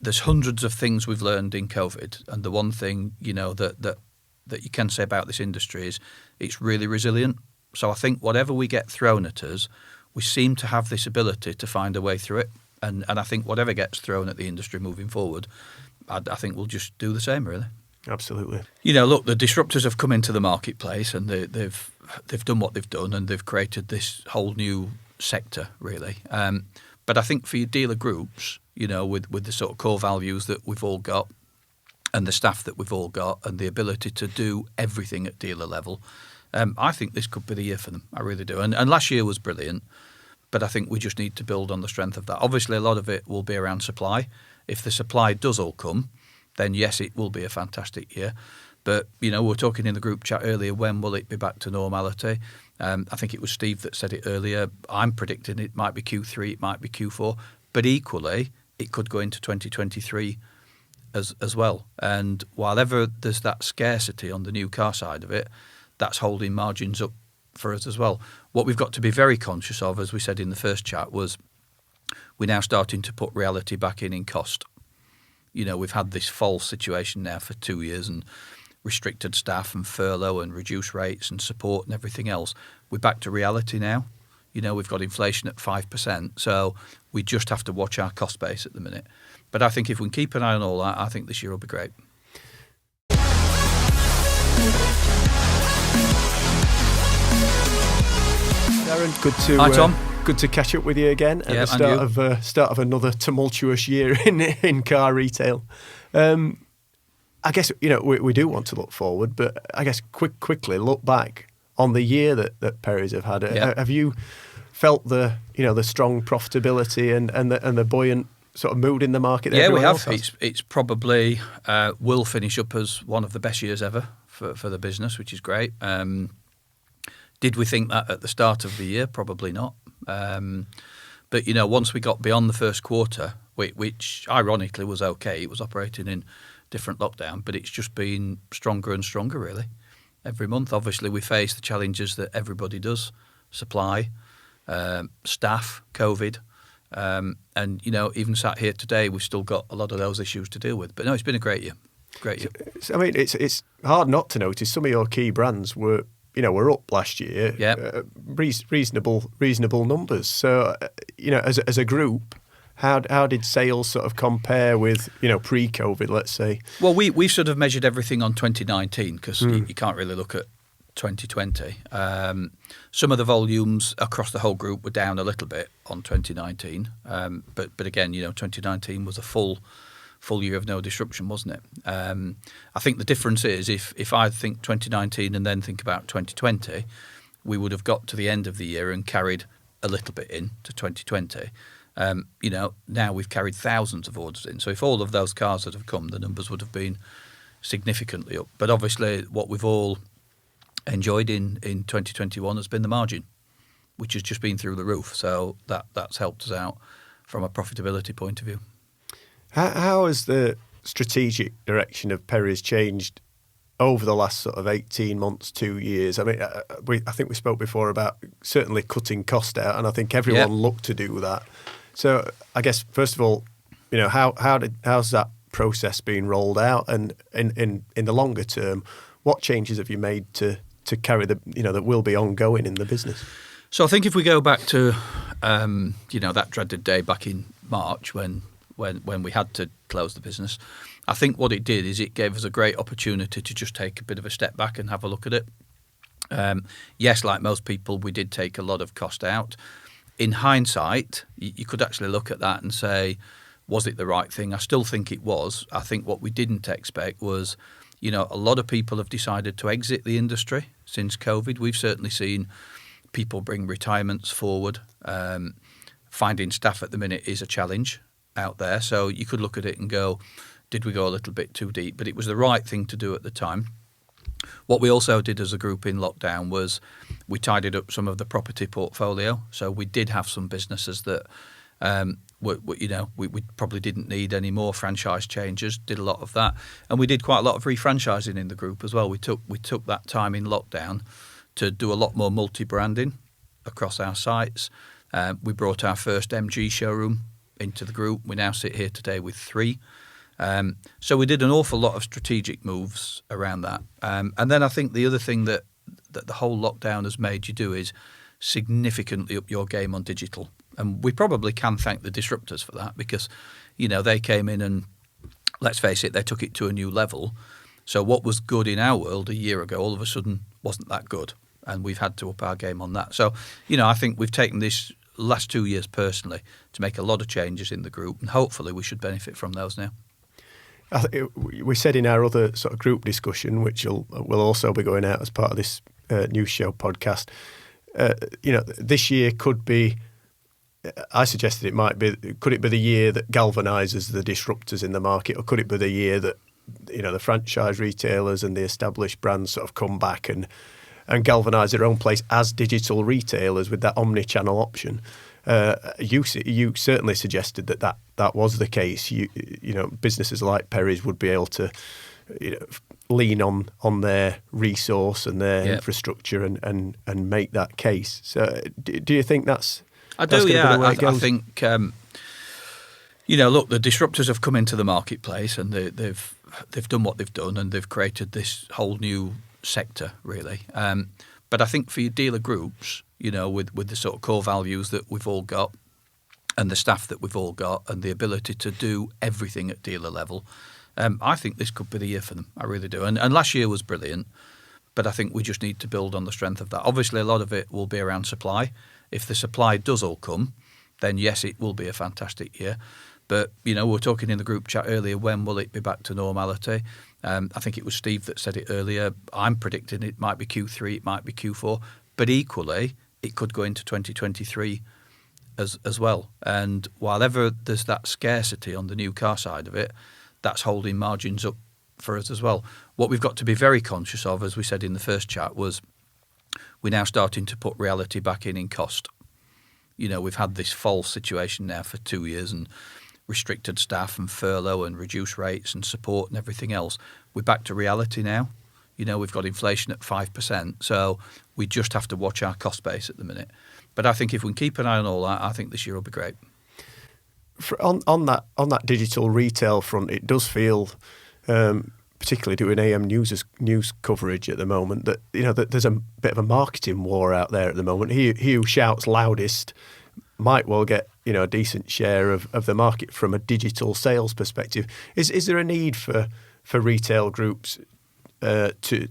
there's hundreds of things we've learned in COVID, and the one thing, that you can say about this industry is it's really resilient. So I think whatever we get thrown at us, we seem to have this ability to find a way through it. And I think whatever gets thrown at the industry moving forward, I think we'll just do the same, really. Absolutely. Look, the disruptors have come into the marketplace, and they've done what they've done, and they've created this whole new sector, really. But I think for your dealer groups, with the sort of core values that we've all got, and the staff that we've all got, and the ability to do everything at dealer level, I think this could be the year for them. I really do. And last year was brilliant, but I think we just need to build on the strength of that. Obviously, a lot of it will be around supply. If the supply does all come, then yes, it will be a fantastic year. But, we were talking in the group chat earlier, when will it be back to normality? I think it was Steve that said it earlier. I'm predicting it might be Q3, it might be Q4, but equally, it could go into 2023 as well. And while ever there's that scarcity on the new car side of it, that's holding margins up for us as well. What we've got to be very conscious of, as we said in the first chat, was we're now starting to put reality back in cost. We've had this false situation now for 2 years, and restricted staff and furlough and reduced rates and support and everything else. We're back to reality now. We've got inflation at 5%, so we just have to watch our cost base at the minute. But I think if we can keep an eye on all that, I think this year will be great. Darren, Hi, Tom. Good to catch up with you again at the start of another tumultuous year in car retail. I guess we do want to look forward, but I guess quickly look back on the year that Perry's have had. Yeah. Have you felt the strong profitability and the buoyant sort of mood in the market? Yeah, we have. It's probably will finish up as one of the best years ever for the business, which is great. Did we think that at the start of the year? Probably not. But, once we got beyond the first quarter, which ironically was okay, it was operating in different lockdown, but it's just been stronger and stronger, really. Every month, obviously, we face the challenges that everybody does: supply, staff, COVID. And, even sat here today, we've still got a lot of those issues to deal with. But no, it's been a great year. Great year. I mean, it's hard not to notice some of your key brands were up last year. Yeah. Reasonable numbers. So, as a group, how did sales sort of compare with, pre-COVID, let's say? Well, we've sort of measured everything on 2019 because you can't really look at 2020. Some of the volumes across the whole group were down a little bit on 2019. But again, 2019 was a full year of no disruption, wasn't it? I think the difference is if I think 2019 and then think about 2020, we would have got to the end of the year and carried a little bit in to 2020. Now we've carried thousands of orders in. So if all of those cars that have come, the numbers would have been significantly up. But obviously what we've all enjoyed in 2021 has been the margin, which has just been through the roof. So that's helped us out from a profitability point of view. How has the strategic direction of Perry's changed over the last sort of 18 months, 2 years? I mean, I think we spoke before about certainly cutting cost out, and I think everyone looked to do that. So I guess, first of all, how's that process been rolled out? And in the longer term, what changes have you made to carry that will be ongoing in the business? So I think if we go back to, that dreaded day back in March when we had to close the business, I think what it did is it gave us a great opportunity to just take a bit of a step back and have a look at it. Yes, like most people, we did take a lot of cost out. In hindsight, you could actually look at that and say, was it the right thing? I still think it was. I think what we didn't expect was, a lot of people have decided to exit the industry since COVID. We've certainly seen people bring retirements forward. Finding staff at the minute is a challenge out there. So you could look at it and go, did we go a little bit too deep? But it was the right thing to do at the time. What we also did as a group in lockdown was we tidied up some of the property portfolio. So we did have some businesses that we probably didn't need any more franchise changes, did a lot of that. And we did quite a lot of refranchising in the group as well. We took that time in lockdown to do a lot more multi-branding across our sites. We brought our first MG showroom into the group. We now sit here today with 3. So we did an awful lot of strategic moves around that. And then I think the other thing that the whole lockdown has made you do is significantly up your game on digital. And we probably can thank the disruptors for that because, they came in and, let's face it, they took it to a new level. So what was good in our world a year ago all of a sudden wasn't that good. And we've had to up our game on that. So, I think we've taken this last 2 years personally to make a lot of changes in the group. And hopefully we should benefit from those now. We said in our other sort of group discussion, which will also be going out as part of this news show podcast, this year could be, I suggested could it be the year that galvanises the disruptors in the market, or could it be the year that, the franchise retailers and the established brands sort of come back and galvanise their own place as digital retailers with that omni-channel option? You certainly suggested that was the case. Businesses like Perry's would be able to, lean on their resource and their infrastructure and make that case. So, do you think that's? I do. Yeah, I think. Look, the disruptors have come into the marketplace and they've done what they've done and they've created this whole new sector, really. But I think for your dealer groups, with the sort of core values that we've all got and the staff that we've all got and the ability to do everything at dealer level, I think this could be the year for them. I really do. And last year was brilliant, but I think we just need to build on the strength of that. Obviously, a lot of it will be around supply. If the supply does all come, then yes, it will be a fantastic year. But, we were talking in the group chat earlier, when will it be back to normality? I think it was Steve that said it earlier. I'm predicting it might be Q3, it might be Q4. But equally, it could go into 2023 as well. And while ever there's that scarcity on the new car side of it, that's holding margins up for us as well. What we've got to be very conscious of, as we said in the first chat, was we're now starting to put reality back in cost. We've had this false situation now for 2 years and restricted staff and furlough and reduced rates and support and everything else. We're back to reality now. We've got inflation at 5%, so we just have to watch our cost base at the minute. But I think if we can keep an eye on all that, I think this year will be great. On that digital retail front, it does feel, particularly doing AM news coverage at the moment, that that there's a bit of a marketing war out there at the moment. He who shouts loudest might well get a decent share of the market from a digital sales perspective. Is there a need for retail groups to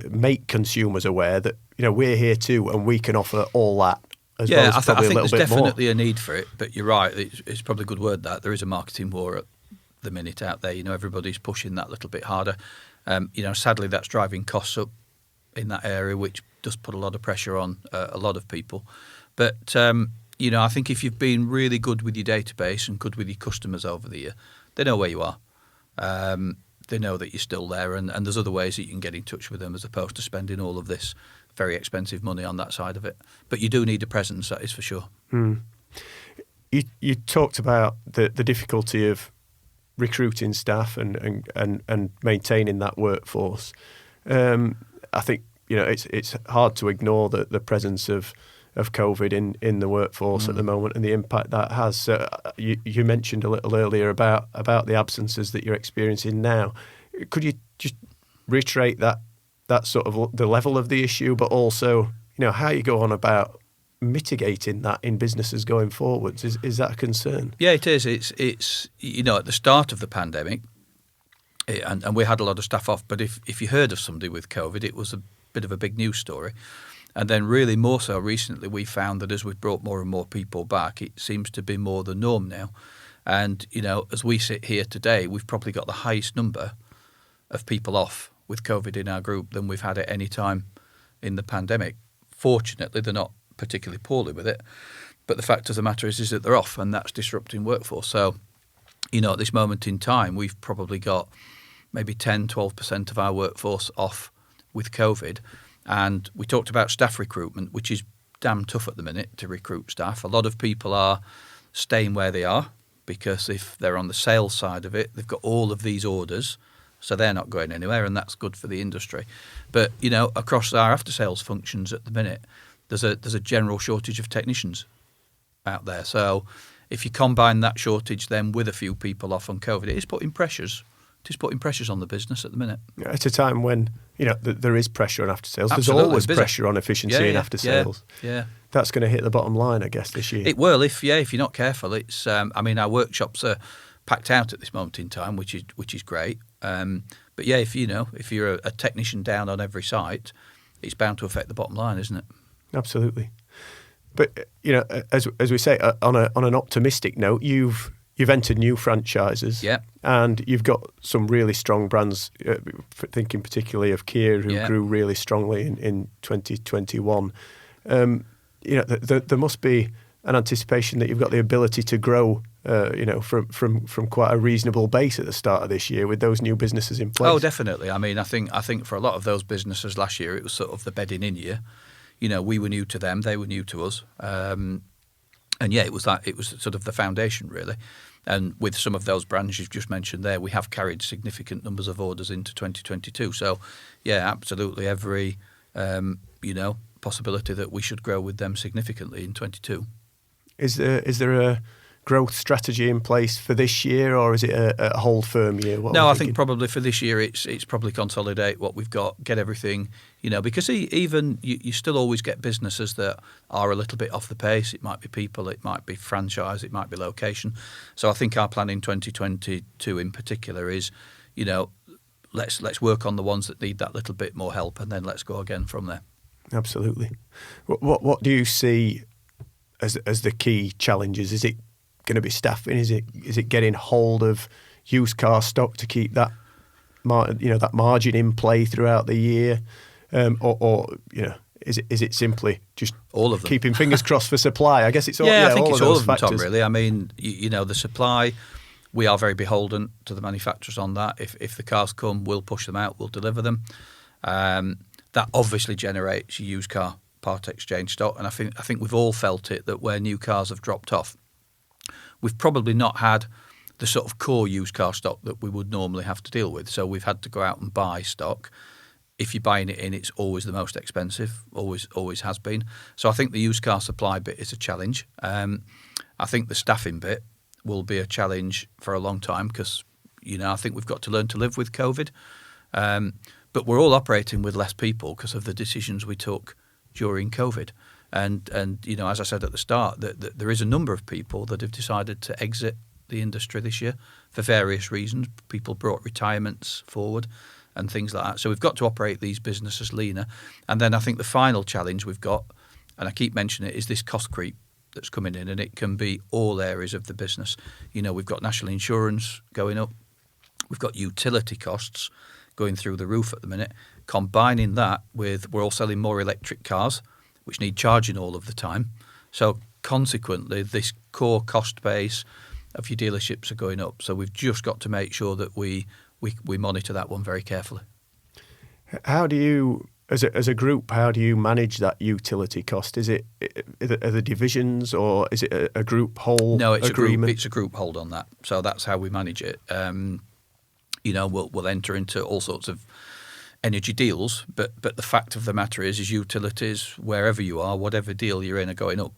make consumers aware that we're here too and we can offer all that? Yeah, I think there's definitely a need for it, but you're right. It's probably a good word that there is a marketing war at the minute out there. Everybody's pushing that little bit harder. Sadly, that's driving costs up in that area, which does put a lot of pressure on a lot of people. But I think if you've been really good with your database and good with your customers over the year, they know where you are. They know that you're still there, and there's other ways that you can get in touch with them as opposed to spending all of this very expensive money on that side of it. But you do need a presence, that is for sure. You talked about the difficulty of recruiting staff and maintaining that workforce. I think it's hard to ignore the presence of COVID in the workforce at the moment and the impact that has. So you mentioned a little earlier about the absences that you're experiencing now. Could you just reiterate that sort of the level of the issue, but also how you go on about mitigating that in businesses going forwards? Is that a concern? Yeah, it is. It's at the start of the pandemic, and we had a lot of staff off. But if you heard of somebody with COVID, it was a bit of a big news story. And then really more so recently, we found that as we've brought more and more people back, it seems to be more the norm now. And, as we sit here today, we've probably got the highest number of people off with COVID in our group than we've had at any time in the pandemic. Fortunately, they're not particularly poorly with it. But the fact of the matter is that they're off, and that's disrupting workforce. So, at this moment in time, we've probably got maybe 10, 12% of our workforce off with COVID. And we talked about staff recruitment, which is damn tough at the minute to recruit staff. A lot of people are staying where they are because if they're on the sales side of it, they've got all of these orders, so they're not going anywhere, and that's good for the industry. But, across our after-sales functions at the minute, there's a general shortage of technicians out there. So if you combine that shortage then with a few people off on COVID, it is putting pressures on the business at the minute. At a time when, there is pressure on after sales. Absolutely, there's always busy. pressure on efficiency and after sales. Yeah. That's going to hit the bottom line, I guess, this year. It will, if you're not careful. It's, our workshops are packed out at this moment in time, which is great. But yeah, if you're a technician down on every site, it's bound to affect the bottom line, isn't it? Absolutely. But as we say, on an optimistic note, you've entered new franchises, and you've got some really strong brands. Thinking particularly of Kia, who grew really strongly in 2021. There must be an anticipation that you've got the ability to grow, from quite a reasonable base at the start of this year with those new businesses in place. Oh, definitely. I think for a lot of those businesses last year, it was sort of the bedding in year. We were new to them, they were new to us, and it was sort of the foundation really. And with some of those brands you've just mentioned there, we have carried significant numbers of orders into 2022. So, yeah, absolutely every possibility that we should grow with them significantly in 22. Is there a growth strategy in place for this year, or is it a hold firm year? No, I think probably for this year it's probably consolidate what we've got, get everything, because even you still always get businesses that are a little bit off the pace. It might be people, it might be franchise, it might be location. So I think our plan in 2022 in particular is, let's work on the ones that need that little bit more help, and then let's go again from there. Absolutely. What do you see as the key challenges? Is it going to be staffing? Is it getting hold of used car stock to keep that that margin in play throughout the year, or is it simply just all of them, keeping fingers crossed for supply? I guess it's all. I think it's all of them, factors. Tom. Really, the supply. We are very beholden to the manufacturers on that. If the cars come, we'll push them out, we'll deliver them. That obviously generates used car part exchange stock, and I think we've all felt it that where new cars have dropped off, we've probably not had the sort of core used car stock that we would normally have to deal with. So we've had to go out and buy stock. If you're buying it in, it's always the most expensive, always has been. So I think the used car supply bit is a challenge. I think the staffing bit will be a challenge for a long time because, I think we've got to learn to live with COVID. But we're all operating with less people because of the decisions we took during COVID. And as I said at the start, that there is a number of people that have decided to exit the industry this year for various reasons. People brought retirements forward and things like that. So we've got to operate these businesses leaner. And then I think the final challenge we've got, and I keep mentioning it, is this cost creep that's coming in, and it can be all areas of the business. We've got national insurance going up. We've got utility costs going through the roof at the minute. Combining that with we're all selling more electric cars, which need charging all of the time. So consequently, this core cost base of your dealerships are going up. So we've just got to make sure that we monitor that one very carefully. How do you, as a group, how do you manage that utility cost? Are the divisions, or is it a group whole No, it's agreement? It's a group hold on that. So that's how we manage it. We'll enter into all sorts of energy deals, but the fact of the matter is utilities, wherever you are, whatever deal you're in, are going up,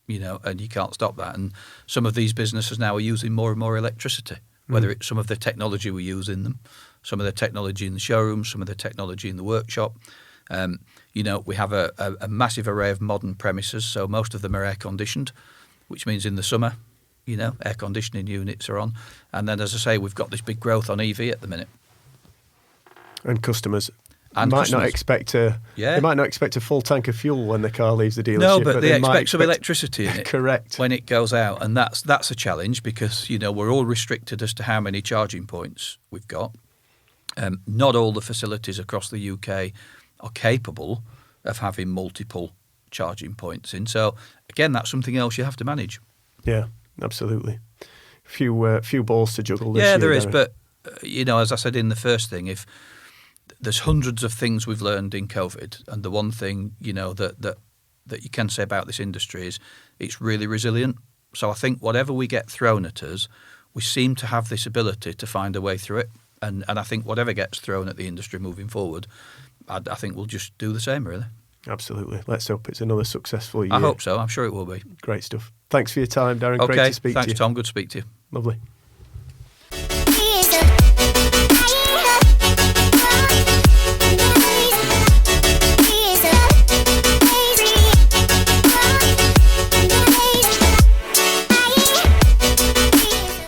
and you can't stop that. And some of these businesses now are using more and more electricity, whether it's some of the technology we use in them, some of the technology in the showroom, some of the technology in the workshop. We have a massive array of modern premises, so most of them are air conditioned, which means in the summer, air conditioning units are on. And then, as I say, we've got this big growth on EV at the minute. And customers might not expect a full tank of fuel when the car leaves the dealership. No, but they expect some electricity in it. Correct. When it goes out, and that's a challenge because we're all restricted as to how many charging points we've got. Not all the facilities across the UK are capable of having multiple charging points in. So again, that's something else you have to manage. Yeah, absolutely. Few balls to juggle this year. Yeah, there is. Darren. But as I said in the first thing, if there's hundreds of things we've learned in COVID, and the one thing that you can say about this industry is it's really resilient. So I think whatever we get thrown at us, we seem to have this ability to find a way through it. And I think whatever gets thrown at the industry moving forward, I think we'll just do the same, really. Absolutely. Let's hope it's another successful year. I hope so. I'm sure it will be. Great stuff. Thanks for your time, Darren. Okay. Great to speak to you. Thanks, Tom. Good to speak to you. Lovely.